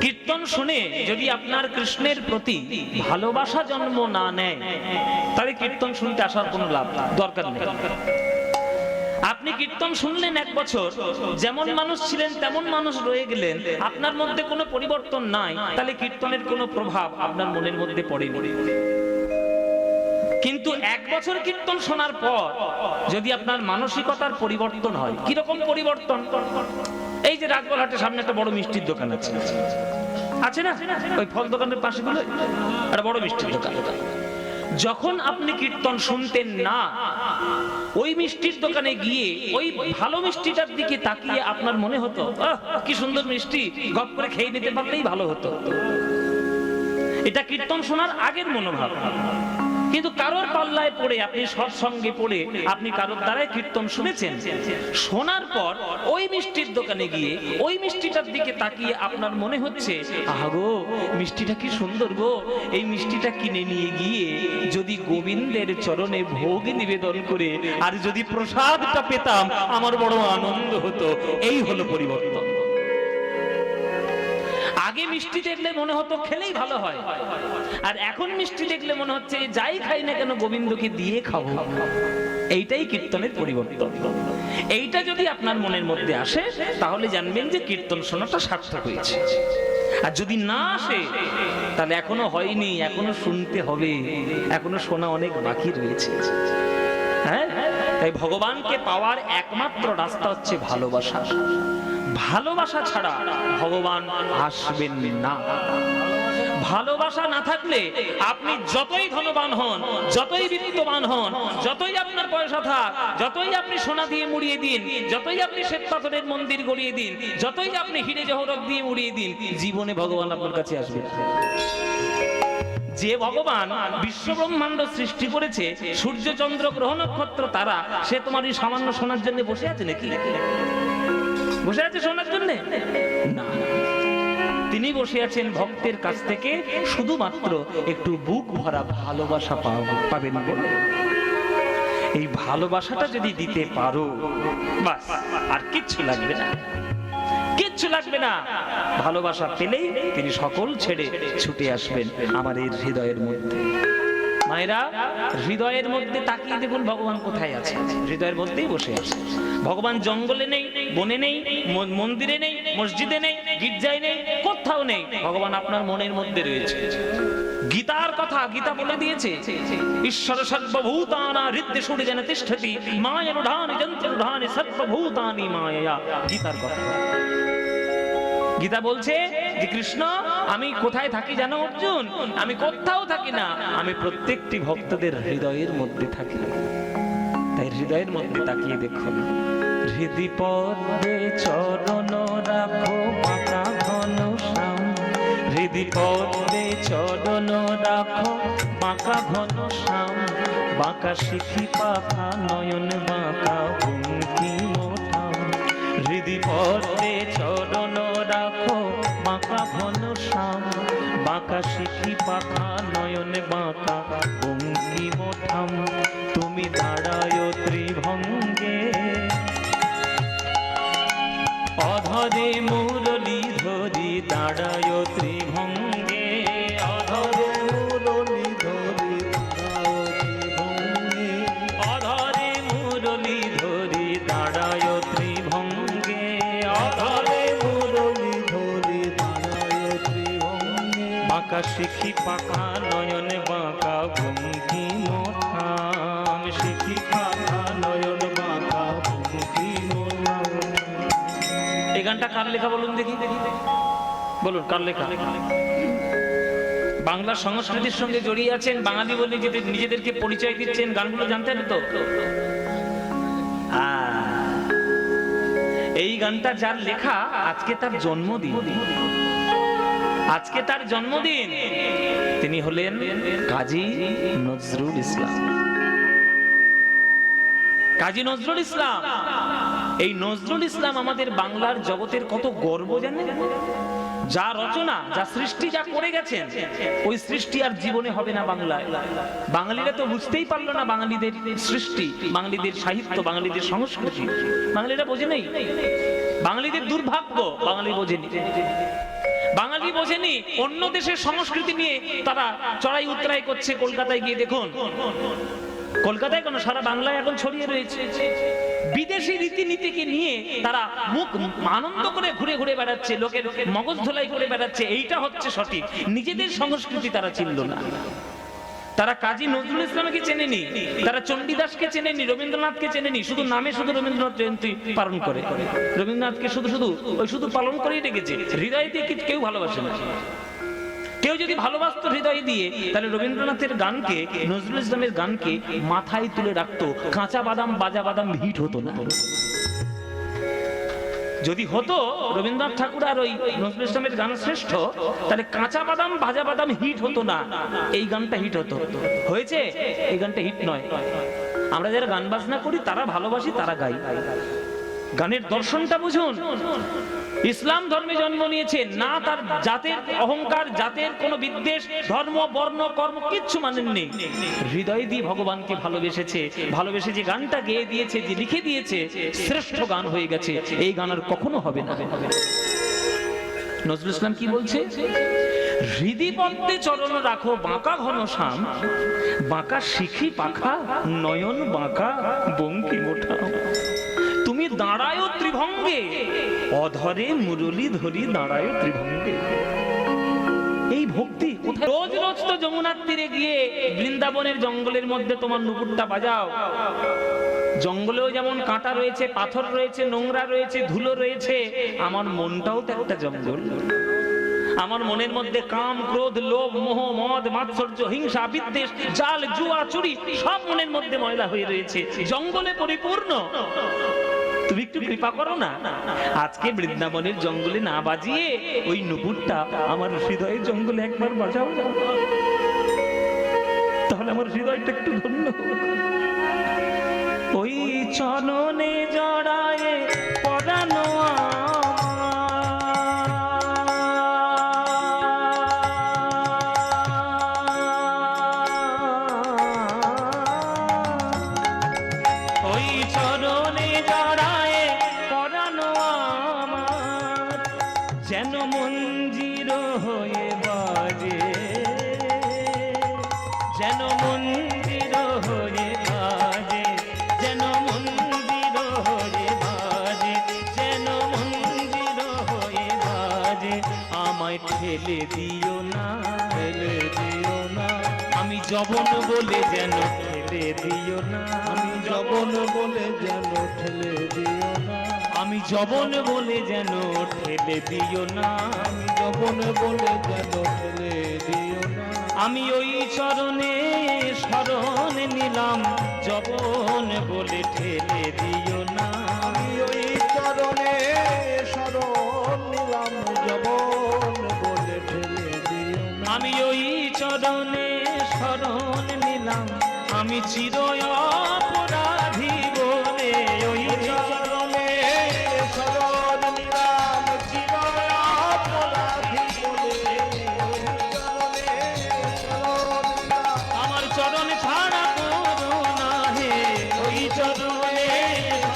কীর্তন শুনে যদি আপনার কৃষ্ণের প্রতি ভালোবাসা জন্ম না নেয়, তাহলে কীর্তন শুনতে আসার কোনো লাভ দরকার নেই। আপনি কীর্তন শুনলেন 1 বছর, যেমন মানুষ ছিলেন তেমন মানুষ রয়ে গেলেন, আপনার মধ্যে কোনো পরিবর্তন নাই, তাহলে কীর্তনের কোনো প্রভাব আপনার মনের মধ্যে পড়েনি। কিন্তু 1 বছর কীর্তন শোনার পর যদি আপনার মানসিকতার পরিবর্তন হয়, কিরকম পরিবর্তন? এই যে রাজবলহাটের সামনে একটা বড় মিষ্টির দোকান আছে না, ওই ফল দোকানের পাশে গুলো একটা বড় মিষ্টির দোকান। যখন আপনি কীর্তন শুনতেন না, ওই মিষ্টির দোকানে গিয়ে ওই ভালো মিষ্টিটার দিকে তাকিয়ে আপনার মনে হতো, কি সুন্দর মিষ্টি, গপ করে খেয়ে নিতে পারলেই ভালো হতো। এটা কীর্তন শোনার আগের মনোভাব। কিন্তু কারোর পাল্লায় পড়ে, আপনি সৎসঙ্গে পড়ে আপনি কারোর দ্বারাই কীর্তন শুনেছেন, শোনার পর ওই মিষ্টির দোকানে গিয়ে ওই মিষ্টিটার দিকে তাকিয়ে আপনার মনে হচ্ছে, আহা গো, মিষ্টিটা কি সুন্দর গো, এই মিষ্টিটা কিনে নিয়ে গিয়ে যদি গোবিন্দের চরণে ভোগ নিবেদন করে আর যদি প্রসাদটা পেতাম আমার বড় আনন্দ হতো। এই হলো পরিবর্তন। আগে মিষ্টি দেখলে মনে হতো খেলেই ভালো হয়, আর এখন মিষ্টি দেখলে মনে হচ্ছে যাই খাই না কেন গোবিন্দকে দিয়ে খাবো। এইটাই কীর্তনের পরিবর্তন। এইটা যদি আপনার মনের মধ্যে আসে, তাহলে জানবেন যে কীর্তন শোনাটা সার্থক হয়েছে। আর যদি না আসে, তাহলে এখনো হয়নি, এখনো শুনতে হবে, এখনো শোনা অনেক বাকি রয়েছে। হ্যাঁ, তাই ভগবানকে পাওয়ার একমাত্র রাস্তা হচ্ছে ভালোবাসা। ভালোবাসা ছাড়া ভগবান আসবেন না। ভালোবাসা না থাকলে আপনি যতই ধনবান হন, যতই বিত্তবান হন, যতই আপনার পয়সা থাক, যতই আপনি সোনা দিয়ে মুড়িয়ে দিন, যতই আপনি শ্বেত পাথরের মন্দির গড়িয়ে দিন, যতই আপনি হিরে জহরত দিয়ে মুড়িয়ে দিন, জীবনে ভগবান আপনার কাছে আসবে না। যে ভগবান বিশ্ব ব্রহ্মাণ্ড সৃষ্টি করেছে, সূর্য চন্দ্র গ্রহ নক্ষত্র তারা, সে তোমার এই সামান্য সোনার জন্য বসে আছে নাকি? বসে আছে সোনার জন্য না, তিনি বসে আছেন ভক্তের কাছ থেকে শুধুমাত্র একটু বুক ভরা ভালোবাসা পাবেন বলে। এই ভালোবাসাটা যদি দিতে পারো, বাস আর কিচ্ছু লাগবে না, কিচ্ছু লাগবে না। ভালোবাসা পেলেই তিনি সকল ছেড়ে ছুটে আসবেন আমার এই হৃদয়ের মধ্যে। মায়েরা, হৃদয়ের মধ্যে তাকিয়ে দেখুন ভগবান কোথায় আছে। হৃদয়ের মধ্যেই বসে আছে ভগবান। জঙ্গলে নেই, বনে নেই, মন্দিরে নেই, মসজিদে নেই, গির্জায় নেই, কোথাও নেই, ভগবান আপনার মনের মধ্যে রয়েছে। গীতার কথা গীতা বলে দিয়েছে, ঈশ্বর সর্বভূতানাং হৃদ্যেষুর্জেন তিষ্ঠতি মায়ারূঢ়ানি যন্ত্ররূঢ়ানি সর্বভূতানি মায়া। গীতার কথা। গীতা বলছে যে কৃষ্ণ, আমি কোথায় থাকি জানো অর্জুন? আমি কোথাও থাকি না, আমি প্রত্যেকটি ভক্তদের হৃদয়ের মধ্যে থাকি। তাই হৃদয়ের মধ্যে তাকিয়ে দেখুন। হৃদি পদ্মে চরণ রাখো বাঁকা ঘন শ্যাম, হৃদি পদ্মে চরণ রাখো বাঁকা ঘন শ্যাম, বাঁকা শিখি পাখা নয়ন বাঁকা ভঙ্গি মোটাম, হৃদি পদ্মে চরণ রাখো বাঁকা ঘন শ্যাম, বাঁকা শিখি পাখা নয়ন বাঁকা ভঙ্গি মোটাম, তুমি দাঁড়ায় ত্রিভঙ্গে অধরে মুরলী ধরি, দাঁড়ায় ত্রিভঙ্গে অধরে মুরলী ধরি, অধরে মুরলী ধরি, দাঁড়ায় ত্রিভঙ্গে অধরে মুরলী ধরি, দাঁড়ায় ত্রিভঙ্গে, বাঁকা শিখি পাখা নয়ন বাঁকা ভঙ্গি মোটাম, শিখি পাখা নয়ন বাঁকা ভঙ্গি মোটাম। এই গানটা কার লেখা বলুন দেখি, বলুন কার লেখা? বাংলা সংস্কৃতির সঙ্গে জড়িয়ে আছেন, বাঙালি বলে নিজেদেরকে পরিচয় দিচ্ছেন, গানগুলো জানতেন তো? এই গানটা যার লেখা, আজকে তার জন্মদিন। আজকে তার জন্মদিন। তিনি হলেন কাজী নজরুল ইসলাম। কাজী নজরুল ইসলাম। এই নজরুল ইসলাম আমাদের বাংলার জগতের কত গর্ব জানেন? যা রচনা, যা সৃষ্টি, যা করে গেছেন, ওই সৃষ্টি আর জীবনে হবে না বাংলায়। বাঙালিরা তো বুঝতেই পারলো না বাঙালিদের সৃষ্টি, বাঙালিদের সাহিত্য, বাঙালিদের সংস্কৃতি। বাঙালিরা বোঝে নেই। বাঙালিদের দুর্ভাগ্য, বাঙালি বোঝেনি। বাঙালি বোঝেনি, অন্য দেশের সংস্কৃতি নিয়ে তারা চড়াই উতরাই করছে। কলকাতায় গিয়ে দেখুন, কলকাতায় কেন সারা বাংলায় এখন ছড়িয়ে রয়েছে বিদেশি রীতিনীতিকে নিয়ে তারা মুখ আনন্দ করে ঘুরে ঘুরে বেড়াচ্ছে, লোকের মগজ ধোলাই করে বেড়াচ্ছে। এইটা হচ্ছে সঠিক। নিজেদের সংস্কৃতি তারা চিনল না। তারা কাজী নজরুল ইসলামকে চেনেনি, তারা চণ্ডীদাসকে চেনেনি, রবীন্দ্রনাথকে চেনেনি। শুধু নামে শুধু রবীন্দ্রনাথ জয়ন্তী পালন করে, রবীন্দ্রনাথকে শুধু পালন করেই রেখেছে। হৃদয় দিয়ে কেউ ভালোবাসে না। কেউ যদি ভালোবাসতো হৃদয় দিয়ে, তাহলে রবীন্দ্রনাথের গানকে, নজরুল ইসলামের গানকে মাথায় তুলে রাখতো। কাঁচা বাদাম বাজা বাদাম হিট হতো না। যদি হতো রবীন্দ্রনাথ ঠাকুর আর ওই নজরুল ইসলামের গান শ্রেষ্ঠ, তাহলে কাঁচা বাদাম ভাজা বাদাম হিট হতো না, এই গানটা হিট হতো। হয়েছে? এই গানটা হিট নয়। আমরা যারা গান বাজনা করি তারা ভালোবাসি, তারা গাই। গানের দর্শনটা বুঝুন। ইসলাম ধর্মে জন্ম নিয়েছে না, তার জাতের অহংকার, জাতের কোনো বিদ্বেষ, ধর্ম বর্ণ কর্ম কিচ্ছু মানেননি। হৃদয় দিয়ে ভগবানকে ভালোবেসেছে, ভালোবেসে যে গানটা গেয়ে দিয়েছে, যে লিখে দিয়েছে, শ্রেষ্ঠ গান হয়ে গেছে। এই গান আর কখনো হবে না। নজরুল ইসলাম কি বলছে? হৃদি পদ্মে চরণ রাখো বাঁকা ঘনশ্যাম, বাঁকা শিখি পাখা নয়ন বাঁকা বঙ্কি মোটা। তুমি দাঁড়ায় ত্রিভঙ্গে, অধরে মুরলী ধরি দাঁড়ায় ত্রিভঙ্গে। এই ভক্তি কোথায়? রোজ রোজ তো যমুনার তীরে গিয়ে বৃন্দাবনের জঙ্গলের মধ্যে তোমার নুপুরটা বাজাও। জঙ্গলেও যেমন কাঁটা রয়েছে, পাথর রয়েছে, নোংরা রয়েছে, ধুলো রয়েছে, আমার মনটাও তো একটা জঙ্গল। আমার মনের মধ্যে কাম, ক্রোধ, লোভ, মোহ, মদ, মাৎসর্য, হিংসা, বিদ্বেষ, জাল, জুয়া, চুরি সব মনের মধ্যে ময়লা হয়ে রয়েছে, জঙ্গলে পরিপূর্ণ। তুমি একটু কৃপা করো না, আজকে বৃন্দাবনের জঙ্গলে না বাজিয়ে ওই নুপুরটা আমার হৃদয়ের জঙ্গলে একবার বাজাও, তাহলে আমার হৃদয়টা একটু ধন্য হোক। ওই চরণে জড়ায়ে পরানো যেন মঞ্জির হয়ে বাজে, যেন মঞ্জির হয়ে বাজে, যেন মঞ্জির হয়ে বাজে, যেন মঞ্জির হয়ে বাজে। আমায় ঠেলে দিও না, ঠেলে দিও না, আমি যবন বলে যেন ঠেলে দিও না, আমি যবন বলে যেন ঠেলে দিও না, আমি যবন বলে যেন ঠেলে দিও না, আমি যবন বলে যেন ঠেলে দিও না। আমি ওই চরণে শরণ নিলাম, যবন বলে ঠেলে দিও না, আমি ওই চরণে শরণ নিলাম, যবন বলে ঠেলে দিও না, আমি ওই চরণে শরণ নিলাম, আমি চির অপরাধী বলে ওই চরণে শরণ নিলাম, চির অপরাধী বলে চরণে শরণ নিলাম। আমার চরণ ছাড়া করুণা হে, ওই চরণে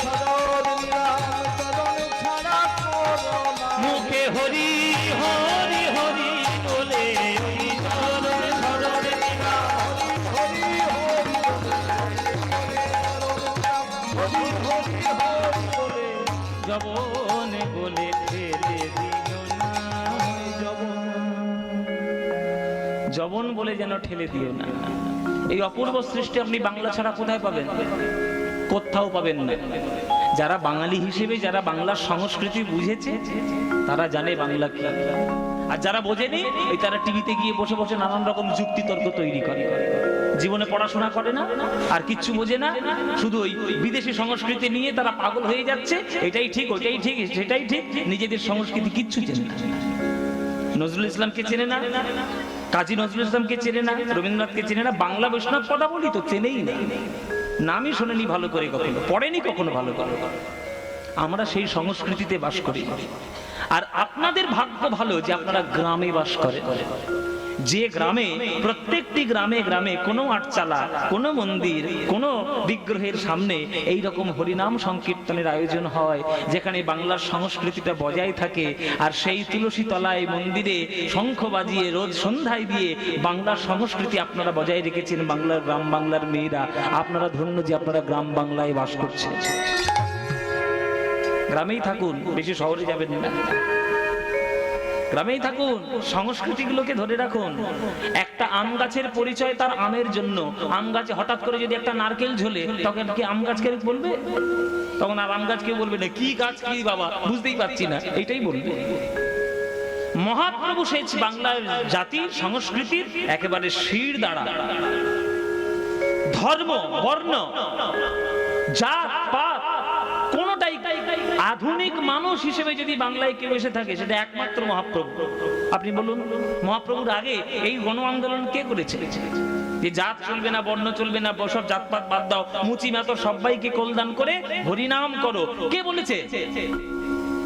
শরণ নিলাম, চরণ ছাড়া করুণা। মুখে হরি হরি হরি বলে ওই চরণে শরণ নিলাম, হরি হরি যবন বলে ঠেলে দিও না, যবন বলে যেন ঠেলে দিও না। এই অপূর্ব সৃষ্টি আপনি বাংলা ছাড়া কোথায় পাবেন? কোথাও পাবেন না। যারা বাঙালি হিসেবে, যারা বাংলার সংস্কৃতি বুঝেছে, তারা জানে বাংলা কি। আর যারা বোঝেনি, ওই তারা টিভিতে গিয়ে বসে বসে নানান রকম যুক্তি তর্ক তৈরি করে, জীবনে পড়াশোনা করে না, আর কিচ্ছু বোঝে না, শুধু ওই বিদেশি সংস্কৃতি নিয়ে তারা পাগল হয়ে যাচ্ছে। এটাই ঠিক, ওইটাই ঠিক, সেটাই ঠিক, নিজেদের সংস্কৃতি কিচ্ছু চেনে না। নজরুল ইসলামকে চেনে না, কাজী নজরুল ইসলামকে চেনে না, রবীন্দ্রনাথকে চেনে না, বাংলা বৈষ্ণব পদাবলী তো চেনেই না, নামই শোনেনি ভালো করে, কখনো পড়েনি কখনো ভালো করে। আমরা সেই সংস্কৃতিতে বাস করি। আর আপনাদের ভাগ্য ভালো যে আপনারা গ্রামে বাস করেন। যে গ্রামে, প্রত্যেকটি গ্রামে গ্রামে কোনো আটচালা, কোনো মন্দির, কোনো বিগ্রহের সামনে এই রকম হরিনাম সংকীর্তনের আয়োজন হয়, যেখানে বাংলার সংস্কৃতিটা বজায় থাকে, আর সেই তুলসী তলায় মন্দিরে শঙ্খ বাজিয়ে রোজ সন্ধ্যায় দিয়ে বাংলার সংস্কৃতি আপনারা বজায় রেখেছেন। বাংলার গ্রাম বাংলার মেয়েরা, আপনারা ধন্য যে আপনারা গ্রাম বাংলায় বাস করছেন। গ্রামেই থাকুন, বেশি শহরে যাবেন না, গ্রামেই থাকুন, সংস্কৃতিগুলোকে ধরে রাখুন। একটা আম গাছের পরিচয় তার আমের জন্য। আম গাছে হঠাৎ করে যদি একটা নারকেল ঝোলে, তখন কি আম গাছকে বলবে? তখন আর আম গাছ কেউ বলবে না, কি গাছ কি বাবা বুঝতেই পারছি না, এইটাই বলবে। মহাপ্রভু সেচ বাংলার জাতির সংস্কৃতির একেবারে শির দ্বারা। ধর্ম, বর্ণ, জাত পাত কোনটাই আধুনিক মানুষ হিসেবে যদি বাংলায় কেউ এসে থাকে, সেটা একমাত্র মহাপ্রভু। আপনি বলুন, মহাপ্রভুর আগে এই গণ আন্দোলন কে করেছে? যে জাত চলবে না, বর্ণ চলবে না, সব জাতপাত বাদ দাও, মুচি মাতো সবাইকে কল্যাণ করে হরিনাম করো, কে বলেছে?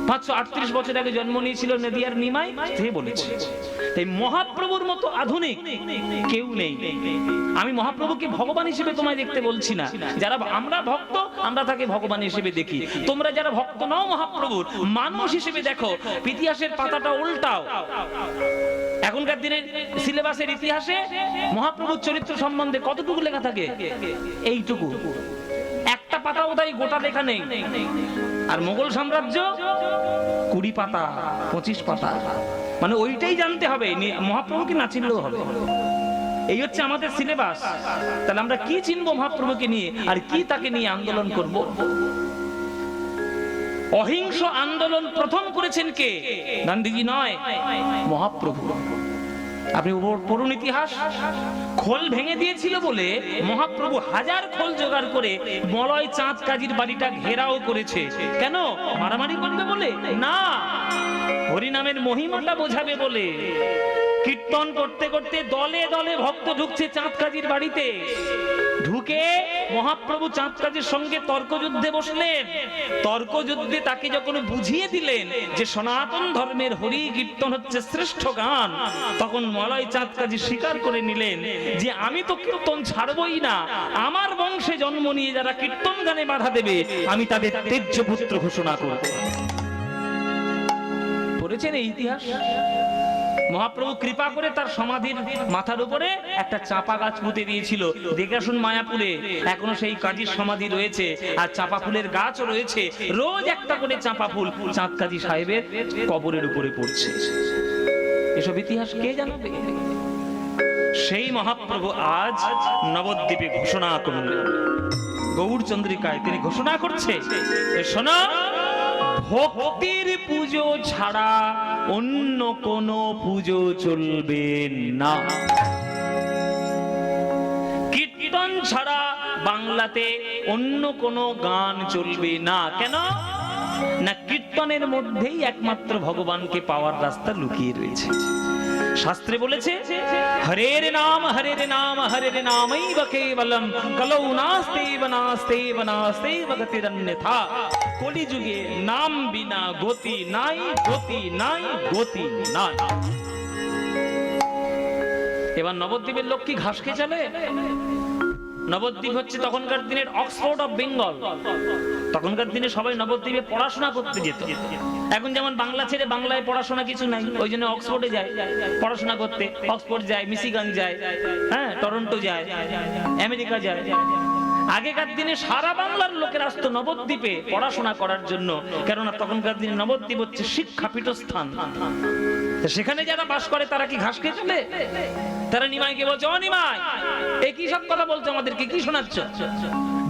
538 বছর আগে জন্ম নিয়েছিল নদিয়ার নিমাই, সে বলেছে। তাই মহাপ্রভুর মতো আধুনিক কেউ নেই। আমি মহাপ্রভুকে ভগবান হিসেবে তোমায় দেখতে বলছি না, যারা আমরা ভক্ত আমরা তাকে ভগবান হিসেবে দেখি। তোমরা যারা ভক্ত নাও মহাপ্রভুর, মানুষ হিসেবে দেখো। ইতিহাসের পাতাটা উল্টাও। এখনকার দিনের সিলেবাসের ইতিহাসে মহাপ্রভুর চরিত্র সম্বন্ধে কতটুকু লেখা থাকে? এইটুকু, একটা পাতা বোধহয় গোটা লেখা নেই। আর মোগল সাম্রাজ্য 20 পাতা 25 পাতা, মানে ওইটাই জানতে হবে, মহাপ্রভুকে না চিনলেও হবে। এই হচ্ছে আমাদের সিলেবাস। তাহলে আমরা কি চিনবো মহাপ্রভুকে নিয়ে, আর কি তাকে নিয়ে আন্দোলন করব? অহিংস আন্দোলন প্রথম করেছেন কে? গান্ধীজি নয়, মহাপ্রভু। আপনি পড়ুন ইতিহাস। খোল ভেঙে দিয়েছিল বলে মহাপ্রভু হাজার খোল জোগাড় করে মলয় চাঁদ কাজীর বাড়িটা ঘেরাও করেছে। কেন? মারামারি করবে বলে না, হরিনামের মহিমাটা বোঝাবে বলে। কীর্তন করতে করতে দলে দলে ভক্ত ঢুকছে চাঁদ কাজীর বাড়িতে। ঢুকে মহাপ্রভু চাঁদ কাজীর সঙ্গে তর্কযুদ্ধে বসলেন। তর্কযুদ্ধে তাকে যখন বুঝিয়ে দিলেন যে সনাতন ধর্মের হরি কীর্তন হচ্ছে শ্রেষ্ঠ গান, তখন মলয় চাঁদ কাজী স্বীকার করে নিলেন যে আমি তো কীর্তন ছাড়বই না। আমার বংশে জন্ম নিয়ে যারা কীর্তন গানে বাধা দেবে, আমি তাদের তেজ্য পুত্র ঘোষণা করব। পড়েছেন এই ইতিহাস? মহাপ্রভু কৃপা করে তার সমাধির মাথার উপরে একটা চাপা গাছ পুঁতে দিয়েছিল। দেখে আসুন মায়াপুরে এখনো সেই কাজীর সমাধি রয়েছে, আর চাপা ফুলের গাছও রয়েছে। রোজ একটা করে চাপা ফুল চাঁদ কাজী সাহেবের কবরের উপরে পড়ছে। এসব ইতিহাস কে জানাবে? সেই মহাপ্রভু আজ নবদ্বীপে ঘোষণা করলেন, গৌর চন্দ্রিকায় তিনি ঘোষণা করছে, শোনো, ভক্তির পুজো ছাড়া অন্য কোন পুজো চলবে না। কীর্তন ছাড়া বাংলাতে অন্য কোন গান চলবে না। কেন না? কীর্তনের মধ্যেই একমাত্র ভগবানকে পাওয়ার রাস্তা লুকিয়ে রয়েছে। শাস্ত্রে বলেছে, হরের নাম হরের নাম হরের নামৈব কেবলম কলৌ নাস্তেব নাস্তেব নাস্তেব গতিরন্যথা। কলিযুগে নাম বিনা গতি নাই, গতি নাই, গতি নাই। এবার নবদ্বীপের লোক কি ঘাস খেয়ে চলে? নবদ্বীপ হচ্ছে তখনকার দিনের অক্সফোর্ড অফ বেঙ্গল। তখনকার দিনে সবাই নবদ্বীপে পড়াশোনা করতে যেত। এখন যেমন বাংলা ছেড়ে বাংলায় পড়াশোনা কিছু নাই, ওই জন্য অক্সফোর্ডে যায় পড়াশোনা করতে। অক্সফোর্ড যায়, মিশিগান যায়, হ্যাঁ, টরন্টো যায়, আমেরিকা যায়। আগেকার দিনে সারা বাংলার লোকের আসতো নবদ্বীপে পড়াশোনা করার জন্য, কেননা তখনকার দিনে নবদ্বীপ হচ্ছে শিক্ষা পীঠস্থান। সেখানে যারা বাস করে তারা কি ঘাস খেয়ে চলে? তারা নিমাইকে বলছে, ও নিমাই, এই কি সব কথা বলছো, আমাদেরকে কি শোনাচ্ছ?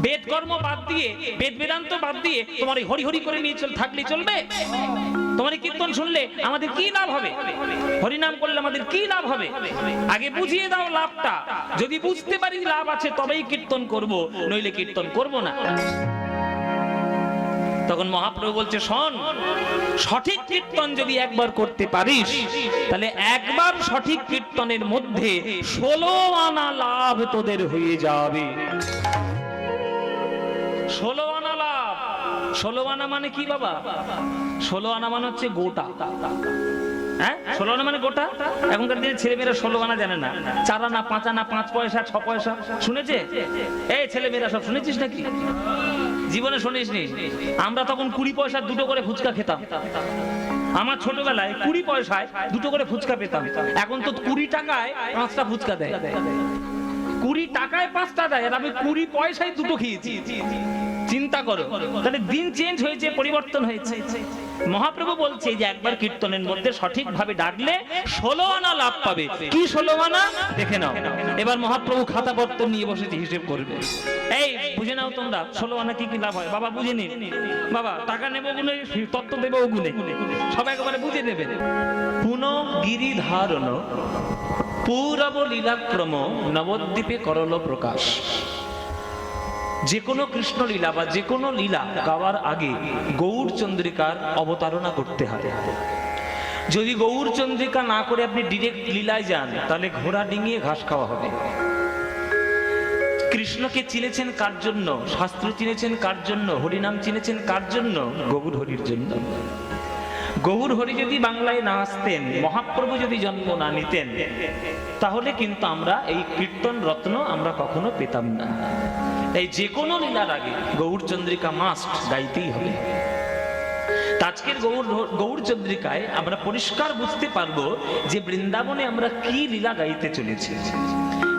বেদ কর্ম বাদ দিয়ে, বেদ বেদান্ত বাদ দিয়ে তোমার এই হরি হরি করে নিয়ে থাকলে চলবে? তোমার কীর্তন শুনলে আমাদের কি লাভ হবে? হরিনাম করলে আমাদের কি লাভ হবে? আগে বুঝিয়ে দাও লাভটা। যদি বুঝতে পারি লাভ আছে তবেই কীর্তন করব, নইলে কীর্তন করব না। তখন মহাপ্রভু বলছে, শোন, সঠিক কীর্তন যদি একবার করতে পারিস, তাহলে একবার সঠিক কীর্তনের মধ্যে 16 আনা লাভ তোদের হয়ে যাবে। 16 আনা লাভ। 16 আনা মানে কি বাবা? 16 আনা মানে হচ্ছে গোটা। হ্যাঁ 16 আনা মানে গোটা। এখনকার দিনে ছেলেমেয়েরা 16 আনা জানে না, 4 আনা 5 আনা 5 পয়সা 6 পয়সা শুনেছে? এই ছেলেমেয়েরা সব শুনেছিস নাকি? জীবনে শুনিসনি? আমরা তখন 20 পয়সার 2টো করে ফুচকা খেতাম। আমার ছোটবেলায় 20 পয়সায় 2টো করে ফুচকা পেতাম। এখন তো 20 টাকায় 5টা ফুচকা দেয়। 20 টাকায় 5টা দেয়, আর আমি 20 পয়সায় 2টো খেয়েছি। চিন্তা করো, তাহলে দিন চেঞ্জ হয়েছে, পরিবর্তন হয়েছে। মহাপ্রভু বলছে যে একবার কীর্তনের মধ্যে সঠিকভাবে ডাকলে 16 আনা লাভ পাবে। কি 16 আনা দেখে নাও। এবার মহাপ্রভু খাতা পত্র নিয়ে বসেছে, হিসেব করবে। এই বুঝে নাও তোমরা 16 আনা কি কি লাভ হয়। বাবা বুঝে নিন, বাবা টাকা নেবো গুনে, তত্ত্ব দেবো গুনে, সব একবারে বুঝে নেবেন। পুনঃ গিরিধারণ পূরব লীলাক্রম নবদ্বীপে করল প্রকাশ। যে কোনো কৃষ্ণ লীলা বা যে কোনো লীলা গাওয়ার আগে গৌর চন্দ্রিকার অবতারণা করতে হবে। যদি গৌর চন্দ্রিকা না করে আপনি ডিরেক্ট লীলায় যান, তাহলে ঘোড়া ডিঙিয়ে ঘাস খাওয়া হবে। কৃষ্ণকে চিনেছেন কার জন্য? শাস্ত্র চিনেছেন কার জন্য? হরিনাম চিনেছেন কার জন্য? গৌর হরির জন্য। গৌর হরি যদি বাংলায় না আসতেন, মহাপ্রভু যদি জন্ম না নিতেন, তাহলে কিন্তু আমরা এই কীর্তন রত্ন আমরা কখনো পেতাম না। এই যে কোনো লীলার আগে গৌর চন্দ্রিকা মাস্ট গাইতেই হবে। আজকের গৌর চন্দ্রিকায় আমরা পরিষ্কার বুঝতে পারবো যে বৃন্দাবনে আমরা কি লীলা গাইতে চলেছি।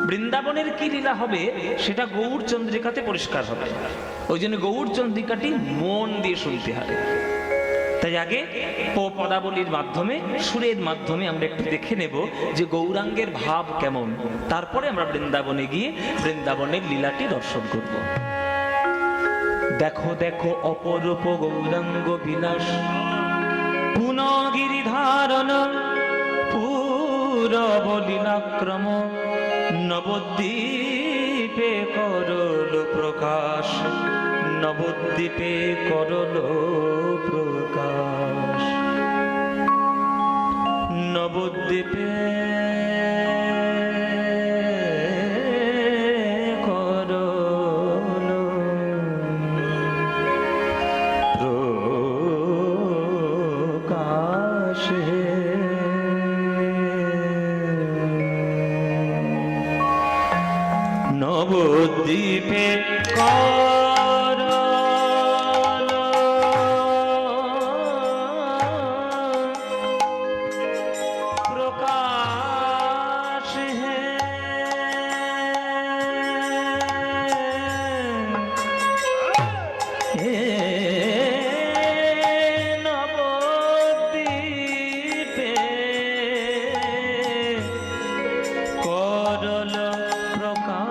বৃন্দাবনের কি লীলা হবে সেটা গৌর চন্দ্রিকাতে পরিষ্কার হবে। ওই জন্য গৌর চন্দ্রিকাটি মন দিয়ে শুনতে হবে। তাই আগে পদাবলীর মাধ্যমে, সুরের মাধ্যমে আমরা একটু দেখে নেব যে গৌরাঙ্গের ভাব কেমন। তারপরে আমরা বৃন্দাবনে গিয়ে বৃন্দাবনের লীলাটি দর্শন করব। দেখো দেখো অপরূপ গৌরাঙ্গ বিলাস, পুনঃ গিরিধারণ পূরব লীলাক্রম নবদ্বীপে করল প্রকাশ। নবদ্বীপে করল প্রকাশ। নবদ্বীপে করল প্রকাশ। নবদ্বীপে নবদ্বীপে করল প্রকাশ।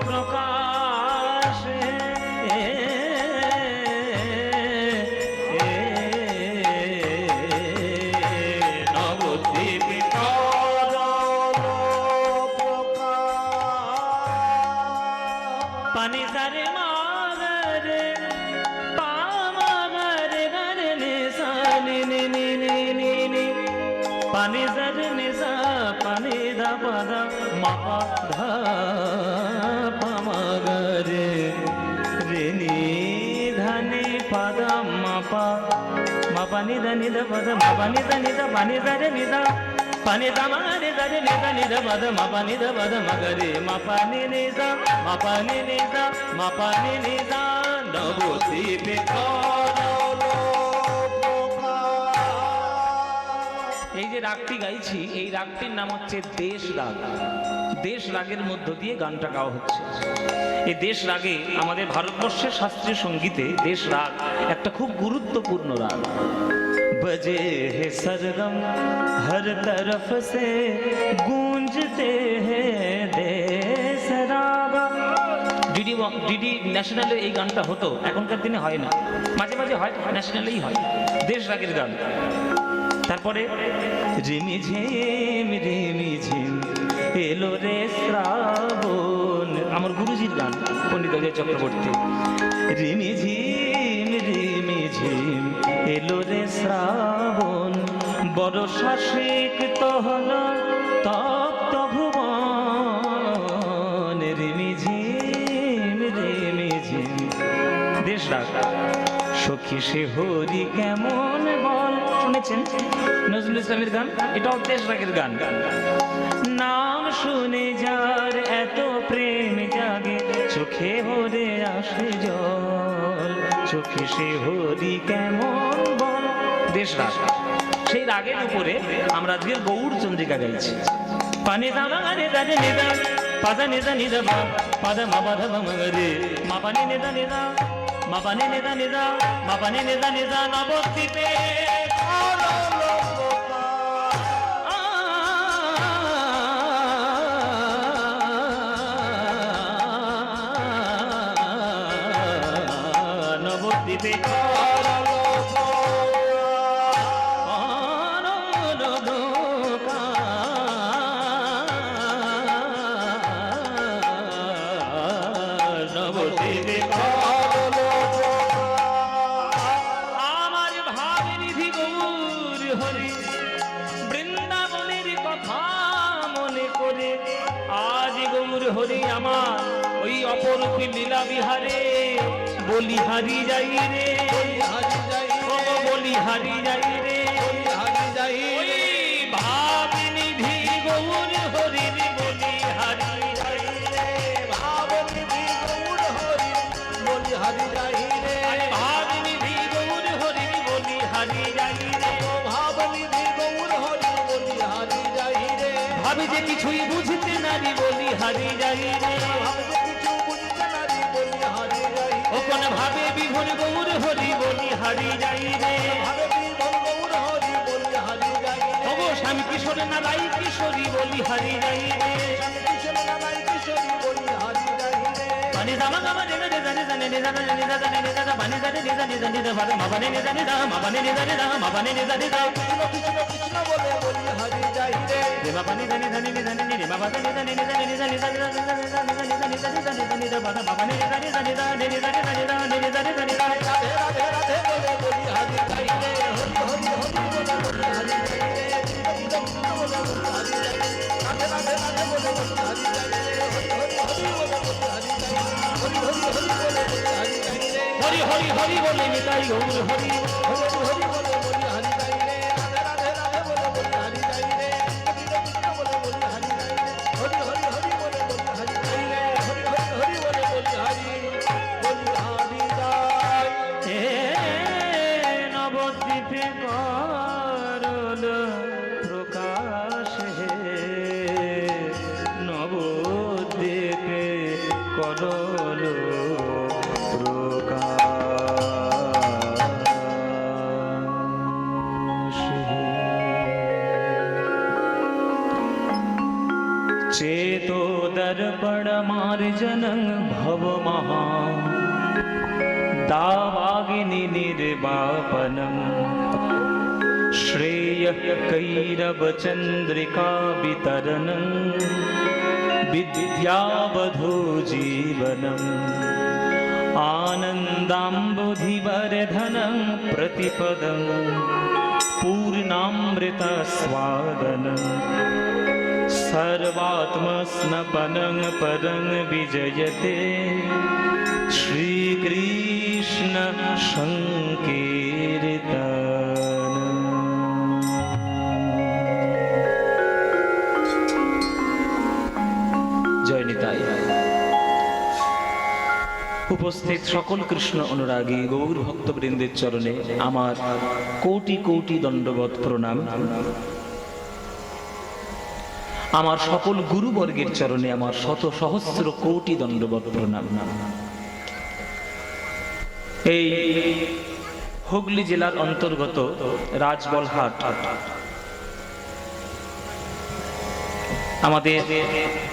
প্রকাশ নবদ্বীপে করল প্রকাশ। পানি সারে মাগরে পামাগরে গরে নিসা নি নি নি নি নি পানি সারে নিসা পানি দা পদা মাপা ধা পামাগরে রে নি ধনি পদা মাপা মাপা নি ধা নি দা পদা মাপা নি ধা নি দা পানি সারে নি দা পানি দা মারে সারে নি দা নি দা পদা মাপা নি দা পদা মগরে মাপা নি নি দা মাপা নি নি দা মাপা নি নি দা। নবদ্বীপে করল প্রকাশ। এই যে যে রাগটি গাইছি এই রাগটির নাম হচ্ছে দেশ রাগ। দেশ রাগের মধ্য দিয়ে গানটা গাওয়া হচ্ছে। এই দেশ রাগে আমাদের ভারতবর্ষের শাস্ত্রীয় সঙ্গীতে দেশ রাগ একটা খুব গুরুত্বপূর্ণ রাগ। बजे है सरगम हर तरफ से गूंजते हैं देश राग। ডিডি ন্যাশনালে এই গানটা হতো, এখনকার দিনে হয় না, মাঝে মাঝে হয়, ন্যাশনালেই হয় দেশ রাগের গান। তারপরে রিমি ঝিম এলো রে শ্রাবণ, আমার গুরুজির গান পণ্ডিত অজয় চক্রবর্তী। রিমি ঝিম এলো রে শ্রাবণ, বর্ষা সিক্ত হলো তপ্ত ভুবন। রিমি ঝিম দেশ রাগ। সখী সে হরি কেমন বল, শুনেছেন নজরুল ইসলামের গান, এটাও দেশ রাগের গান। নাম শুনে যার এত প্রেম জাগে, চোখে ভরে আসে জল, চোখে সে হরি কেমন বল, দেশ রাগ। সেই রাগের উপরে আমরা আজকে গৌড় চন্দ্রিকা গাইছি। পানি দাদা রে দাদা নিদা পাদা নিদা নিদা বা পাদা মা বাধা রে মা পানি নিদা নিদা মা পানি নিদা নিদা মা পানি নিদা নিদা নবদ্বীপে নবদ্বীপে হরি আমার ওই অপরূপী লীলা বিহারে বলি হারি যাই রে, বলি হারি যাই রে, ওই ভাব নিধি গৌর হরির বলি হারি যাই রে, ভাব নিধি গৌর হরি বলি হারি যাই রে, ভাব নিধি গৌর হরি বলি হারি যাই রে, ভাব নিধি গৌর হরি বলি হারি যাই রে। ভাবি যে কিছুই বুঝতে নারী বলি হারি যাই রে, ও কোন ভাবে বিভোর গৌর হরি বলি হারি যাই রে, ও গো স্বামী কিশোর না রাই কিশোরী বলি হারি যাই রে। পানি দামা গামা নেদা নেদা নেদা নেদা নেদা নেদা নেদা নেদা পানি দাদা নেদা নেদা নেদা ভাদা মা পানি নেদা নেদা মা পানি নেদা নেদা মা পানি নেদা নেদা কৃষ্ণ বলে বলি হারি যাই রে, রে মা পানি দানি দানি নেদা নেদা রে মা পানি নেদা নেদা নেদা নেদা নেদা নেদা নেদা নেদা নেদা নেদা নেদা নেদা ভাদা মা পানি নেদা নেদা নেদা নেদা নেদা নেদা নেদা নেদা নেদা রাধে রাধে রাধে বলে বলি হারি যাই রে, হরি হরি হরি বলে বলি হারি যাই রে, কৃষ্ণ বলে বলি হারি যাই রে, রাধে রাধে রাধে বলে বলি হারি যাই রে, হরি হরি হরি বলে বলি হারি যাই রে, হরি হরি হরি বলে বলি হারি যাই রে, হরি হরি হরি বলে নিতাই গৌর হরি, হরি হরি বলে বলি হারি যাই রে, রাধে রাধে রাধে বলে বলি হারি যাই রে, কৃষ্ণ বলে বলি হারি যাই রে, হরি হরি হরি বলে বলি হারি যাই রে, হরি হরি হরি বলে বলি হারি যাই হে। নবদ্বীপে করল প্রকাশ হে, নবদ্বীপে করল প্রকাশ হে। चेतो दर्पण मार्जनं भव महा दावाग्नि निर्वापनम् श्रेयः कैरव चन्द्रिका वितरणं विद्यावधू जीवनम् आनन्दाम्बुधिवर्धनं प्रतिपदं पूर्णामृतस्वादनम् सर्वात्मस्नपनं परं विजयते श्रीकृष्ण संकीर्तन। জয় নিতাই। উপস্থিত সকল কৃষ্ণ অনুরাগী গৌর ভক্তবৃন্দের চরণে আমার কোটি কোটি দণ্ডবত প্রণাম। আমার সকল গুরুবর্গের চরণে আমার শত সহস্র কোটি দণ্ডবৎ প্রণাম। এই হুগলি জেলার অন্তর্গত রাজবলহাট আমাদের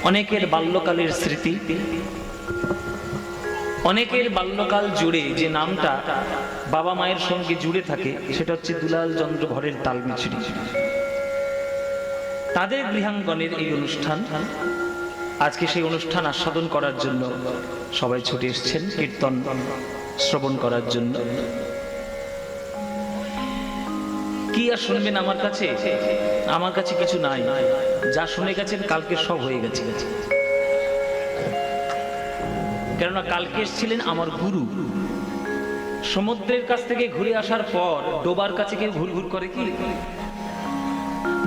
অনেকের বাল্যকালের স্মৃতি, অনেকের বাল্যকাল জুড়ে যে নামটা বাবা মায়ের সঙ্গে জুড়ে থাকে সেটা হচ্ছে দুলাল চন্দ্র ঘরের তালমিছড়ি। তাদের গৃহাঙ্গনের এই অনুষ্ঠান, আজকে সেই অনুষ্ঠান আস্বাদন করার জন্য সবাই ছুটে এসেছেন কীর্তন শ্রবণ করার জন্য। কি আর শুনবেন আমার কাছে? আমার কাছে কিছু নাই, যা শুনে গেছেন কালকে সব হয়ে গেছে। কেননা কালকে এসেছিলেন আমার গুরু। সমুদ্রের কাছ থেকে ঘুরে আসার পর ডোবার কাছে কেউ ঘুর ঘুর করে কি?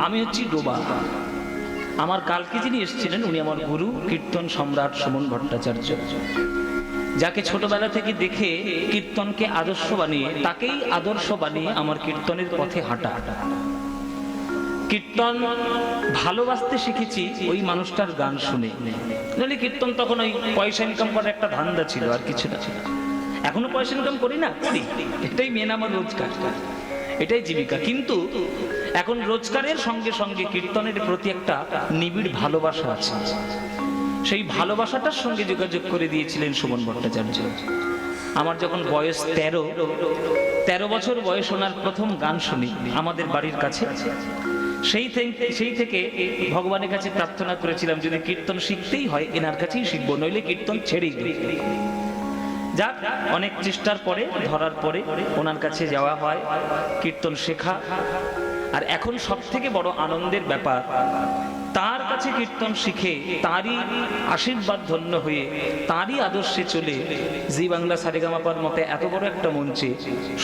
আমি হচ্ছি ডোবা। আমার কালকে যিনি এসেছিলেন উনি আমার গুরু, কীর্তন সম্রাট সুমন ভট্টাচার্য, যাকে ছোটবেলা থেকে দেখে কীর্তনকে আদর্শ বানিয়ে, তাকেই আদর্শ বানিয়ে আমার কীর্তনের পথে হাঁটা। কীর্তন ভালোবাসতে শিখেছি ওই মানুষটার গান শুনে। নাহলে কীর্তন তখন ওই পয়সা ইনকাম করার একটা ধান্দা ছিল, আর কিছু না। এখনো পয়সা ইনকাম করি না, করি, এটাই মেন আমার রোজগার, এটাই জীবিকা। কিন্তু এখন রোজগারের সঙ্গে সঙ্গে কীর্তনের প্রতি একটা নিবিড় ভালোবাসা আছে। সেই ভালোবাসাটার সঙ্গে যোগাযোগ করে দিয়েছিলেন সুমন ভট্টাচার্য। আমার যখন বয়স 13 বছর বয়স, ওনার প্রথম গান শুনি আমাদের বাড়ির কাছে। সেই থেকে ভগবানের কাছে প্রার্থনা করেছিলাম যদি কীর্তন শিখতেই হয় এনার কাছেই শিখবো, নইলে কীর্তন ছেড়েই দিই। যাক, অনেক চেষ্টার পরে, ধরার পরে ওনার কাছে যাওয়া হয়, কীর্তন শেখা। আর এখন সব থেকে বড় আনন্দের ব্যাপার, তার কাছে কীর্তন শিখে, তারই আশীর্বাদ ধন্য হয়ে, তারই আদর্শে চলে জি বাংলা সারেগামাপার মতে এত বড় একটা মঞ্চে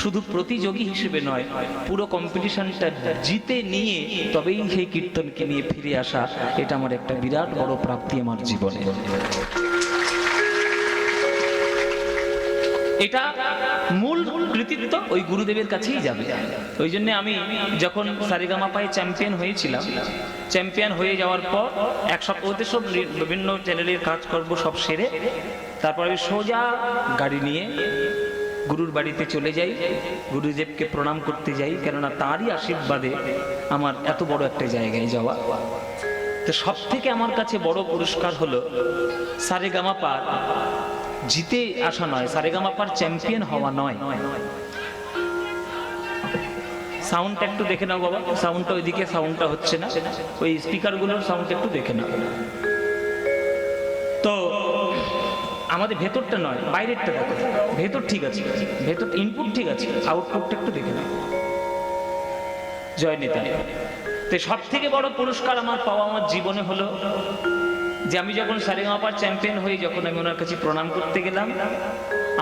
শুধু প্রতিযোগী হিসেবে নয়, পুরো কম্পিটিশনটা জিতে নিয়ে তবেই সেই কীর্তনকে নিয়ে ফিরে আসা, এটা আমার একটা বিরাট বড় প্রাপ্তি আমার জীবনে। এটা মূল কৃতিত্ব ওই গুরুদেবের কাছেই যাবে। ওই জন্য আমি যখন সারেগামাপায় চ্যাম্পিয়ন হয়েছিলাম, চ্যাম্পিয়ন হয়ে যাওয়ার পর এক সপ্তাহ সব বিভিন্ন চ্যানেলের কাজ করবো সব সেরে, তারপর আমি সোজা গাড়ি নিয়ে গুরুর বাড়িতে চলে যাই, গুরুদেবকে প্রণাম করতে যাই, কেননা তারই আশীর্বাদে আমার এত বড় একটা জায়গায় যাওয়া। তো সব থেকে আমার কাছে বড় পুরস্কার হলো সারেগামাপার জিতে আসা নয়, সারেগামাপার চ্যাম্পিয়ন হওয়া নয়। সাউন্ডটা একটু দেখে নাও বাবা, সাউন্ডটা ওইদিকে সাউন্ডটা হচ্ছে না, ওই স্পিকারগুলোর সাউন্ড একটু দেখে নাও। তো আমাদের ভেতরটা নয়, বাইরেরটা দেখো। ভেতর ঠিক আছে, ভেতর ইনপুট ঠিক আছে, আউটপুটটা একটু দেখে নাও। জয় নেতা। তো সব থেকে বড় পুরস্কার আমার পাওয়া আমার জীবনে হলো যে আমি যখন সারেগামাপার চ্যাম্পিয়ন হয়ে যখন আমি ওনার কাছে প্রণাম করতে গেলাম,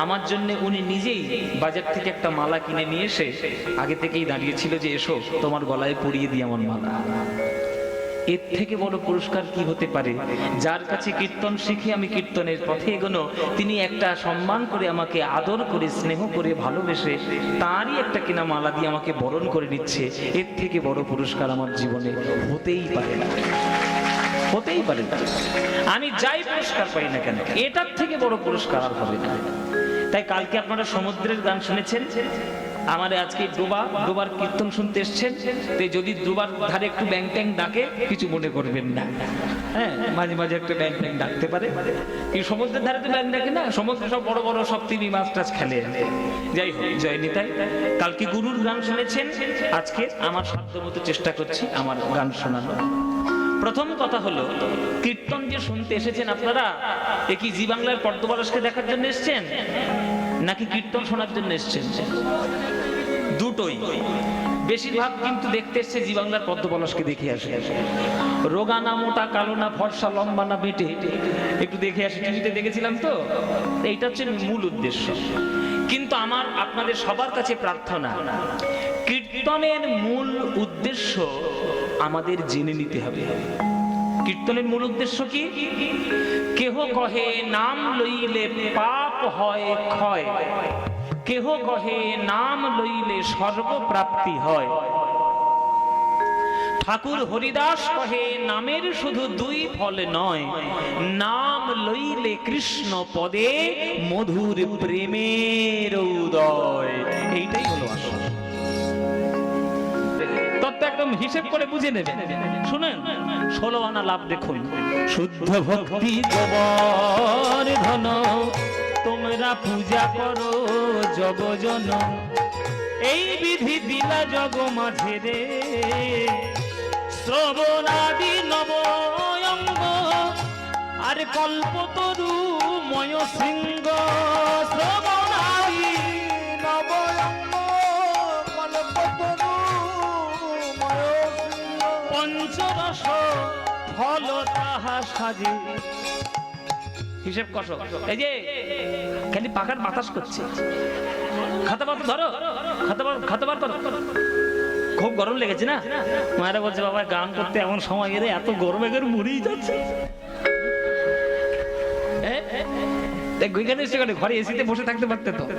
আমার জন্য উনি নিজেই বাজার থেকে একটা মালা কিনে নিয়ে এসে আগে থেকেই দাঁড়িয়েছিল যে এসো তোমার গলায় পরিয়ে দিই আমার মালা। এর থেকে বড় পুরস্কার কি হতে পারে? যার কাছে কীর্তন শিখে আমি কীর্তনের পথে এগোনো, তিনি একটা সম্মান করে আমাকে আদর করে, স্নেহ করে, ভালোবেসে তারই একটা কিনা মালা দিয়ে আমাকে বরণ করে নিচ্ছে। এর থেকে বড় পুরস্কার আমার জীবনে হতেই পারে না, হতেই পারে না। আমি যাই পুরস্কার পাই না কেন, এটার থেকে বড় পুরস্কার আর হবে না। তাই কালকে আপনারা সমুদ্রের গান শুনেছেন, আমাদের আজকে ডোবার কীর্তন শুনতে এসছেন। যদি ডোবার ধারে একটু ব্যাং ট্যাং ডাকে কিছু মনে করবেন না, হ্যাঁ, মাঝে মাঝে একটা ব্যাং ট্যাং ডাকতে পারে। এই সমুদ্রের ধারে তো ব্যাং ডাকে না, সমুদ্রে সব বড় বড় সব তিমি মাছ টাছ খেলে। যাই হোক, জয় নিতাই। কালকে গুরুর গান শুনেছেন, আজকে আমার সাধ্য মতো চেষ্টা করছি আমার গান শোনানো। প্রথম কথা হলো, কীর্তন যে শুনতে এসেছেন আপনারা, এ কি জি বাংলার পদ্মবরসকে দেখার জন্য এসেছেন নাকি কীর্তন শোনার জন্য এসেছেন? দুটোই। বেশিরভাগ কিন্তু দেখতে এসছে জি বাংলার পদ্মবরসকে দেখে আসে। রোগা না মোটা, কালো না ফর্সা, লম্বা না বেটে, একটু দেখে আসে। টিভিতে দেখেছিলাম তো, এইটা হচ্ছে মূল উদ্দেশ্য। কিন্তু আমার আপনাদের সবার কাছে প্রার্থনা, কীর্তনের মূল উদ্দেশ্য আমাদের জেনে নিতে হবে। কীর্তনের মূল উদ্দেশ্য কি? কেহ কহে নাম লইলে পাপ হয় ক্ষয়, কেহ কহে নাম লইলে স্বর্গপ্রাপ্তি হয়। ঠাকুর হরিদাস কহে নামের শুধু দুই ফল নয়, নাম লইলে কৃষ্ণ পদে মধুর প্রেমের উদয়। এইটাই হলো আসল তত্ত্ব, একদম হিসেব করে বুঝে নেবেন। শুনেন 16 আনা লাভ দেখুন। শুদ্ধ ভক্তি গোবর্ধন তোমরা পূজা করো জগজন, এই বিধি দিলা জগ মাঝে রে, শ্রবণাদি নবয়ঙ্গ আর কল্পতরু ময় শৃঙ্গ। শ্রবণাদি নবয়ঙ্গ কল্পতরু ময় শৃঙ্গ। পঞ্চরস ফল তাহা সাজে। হিসেব কষো, এই যে খালি পাখার বাতাস করছে। খাতা বার ধরো, খাতা বার করো। খুব গরম লেগেছে না? মায়েরা বলছে বাবা গান করতে এমন সময় এলে এত গরমে করে মরেই যাচ্ছে। ঘরে এসে ঘরে এসিতে বসে থাকতে পারতে তো।